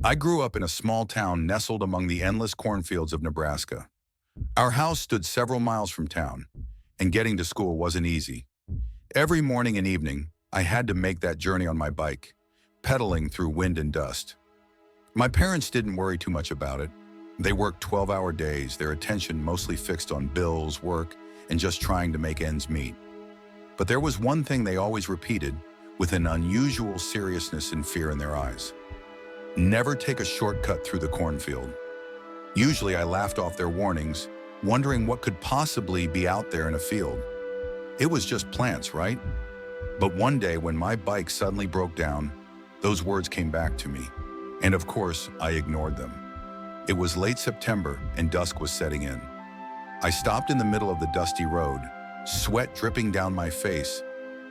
I grew up in a small town nestled among the endless cornfields of Nebraska. Our house stood several miles from town, and getting to school wasn't easy. Every morning and evening, I had to make that journey on my bike, pedaling through wind and dust. My parents didn't worry too much about it. They worked 12-hour days, their attention mostly fixed on bills, work, and just trying to make ends meet. But there was one thing they always repeated, with an unusual seriousness and fear in their eyes. Never take a shortcut through the cornfield. Usually I laughed off their warnings, wondering what could possibly be out there in a field. It was just plants, right? But one day when my bike suddenly broke down, those words came back to me. And of course, I ignored them. It was late September and dusk was setting in. I stopped in the middle of the dusty road, sweat dripping down my face,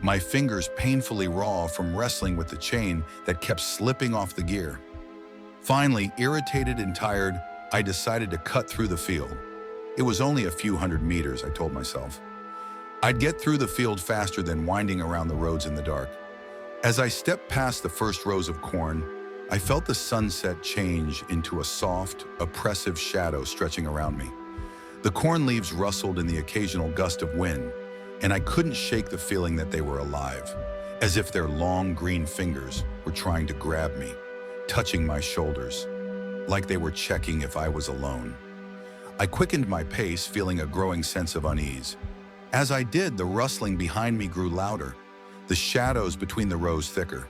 my fingers painfully raw from wrestling with the chain that kept slipping off the gear. Finally, irritated and tired, I decided to cut through the field. It was only a few hundred meters, I told myself. I'd get through the field faster than winding around the roads in the dark. As I stepped past the first rows of corn, I felt the sunset change into a soft, oppressive shadow stretching around me. The corn leaves rustled in the occasional gust of wind, and I couldn't shake the feeling that they were alive, as if their long green fingers were trying to grab me, touching my shoulders, like they were checking if I was alone. I quickened my pace, feeling a growing sense of unease. As I did, the rustling behind me grew louder, the shadows between the rows thicker.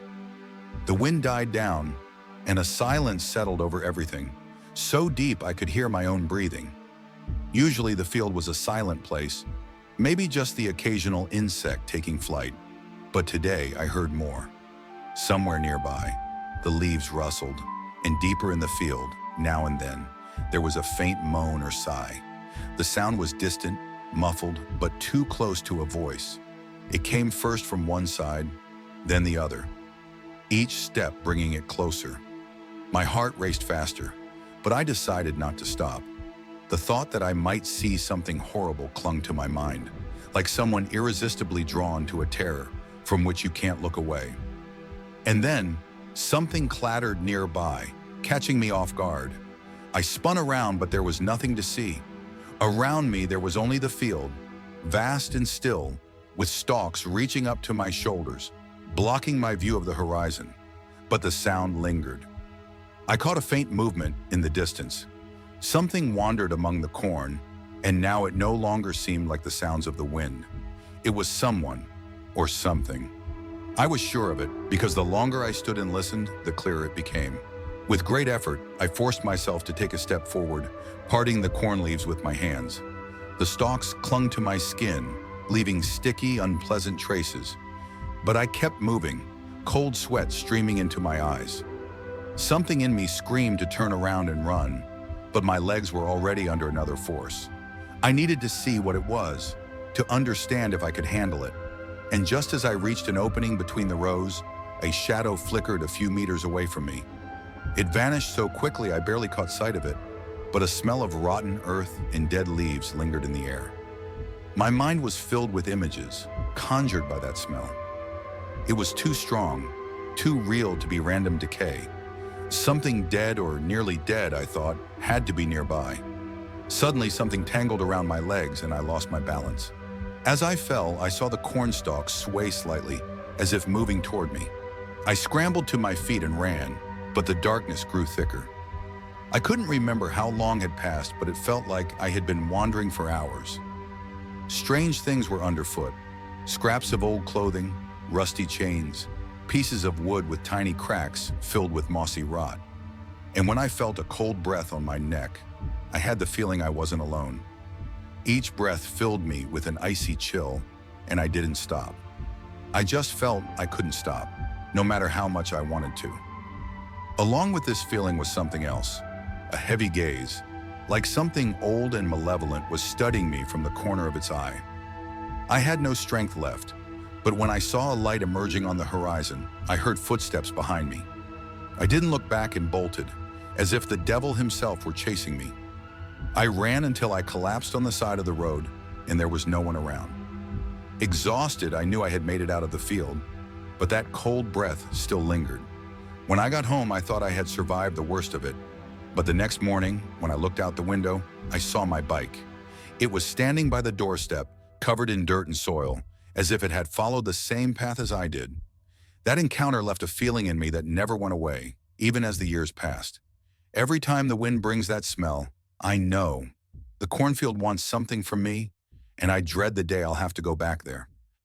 The wind died down, and a silence settled over everything, so deep I could hear my own breathing. Usually the field was a silent place, maybe just the occasional insect taking flight. But today I heard more. Somewhere nearby, the leaves rustled, and deeper in the field, now and then, there was a faint moan or sigh. The sound was distant, muffled, but too close to a voice. It came first from one side, then the other, each step bringing it closer. My heart raced faster, but I decided not to stop. The thought that I might see something horrible clung to my mind, like someone irresistibly drawn to a terror from which you can't look away. And then, something clattered nearby, catching me off guard. I spun around, but there was nothing to see. Around me, there was only the field, vast and still, with stalks reaching up to my shoulders, blocking my view of the horizon. But the sound lingered. I caught a faint movement in the distance. Something wandered among the corn, and now it no longer seemed like the sounds of the wind. It was someone, or something. I was sure of it, because the longer I stood and listened, the clearer it became. With great effort, I forced myself to take a step forward, parting the corn leaves with my hands. The stalks clung to my skin, leaving sticky, unpleasant traces. But I kept moving, cold sweat streaming into my eyes. Something in me screamed to turn around and run, but my legs were already under another force. I needed to see what it was, to understand if I could handle it. And just as I reached an opening between the rows, a shadow flickered a few meters away from me. It vanished so quickly I barely caught sight of it, but a smell of rotten earth and dead leaves lingered in the air. My mind was filled with images, conjured by that smell. It was too strong, too real to be random decay. Something dead or nearly dead, I thought, had to be nearby. Suddenly, something tangled around my legs and I lost my balance. As I fell, I saw the corn stalks sway slightly, as if moving toward me. I scrambled to my feet and ran, but the darkness grew thicker. I couldn't remember how long had passed, but it felt like I had been wandering for hours. Strange things were underfoot. Scraps of old clothing, rusty chains, pieces of wood with tiny cracks filled with mossy rot. And when I felt a cold breath on my neck, I had the feeling I wasn't alone. Each breath filled me with an icy chill, and I didn't stop. I just felt I couldn't stop, no matter how much I wanted to. Along with this feeling was something else, a heavy gaze, like something old and malevolent was studying me from the corner of its eye. I had no strength left, but when I saw a light emerging on the horizon, I heard footsteps behind me. I didn't look back and bolted, as if the devil himself were chasing me. I ran until I collapsed on the side of the road, and there was no one around. Exhausted, I knew I had made it out of the field, but that cold breath still lingered. When I got home, I thought I had survived the worst of it. But the next morning, when I looked out the window, I saw my bike. It was standing by the doorstep, covered in dirt and soil, as if it had followed the same path as I did. That encounter left a feeling in me that never went away, even as the years passed. Every time the wind brings that smell, I know the cornfield wants something from me, and I dread the day I'll have to go back there.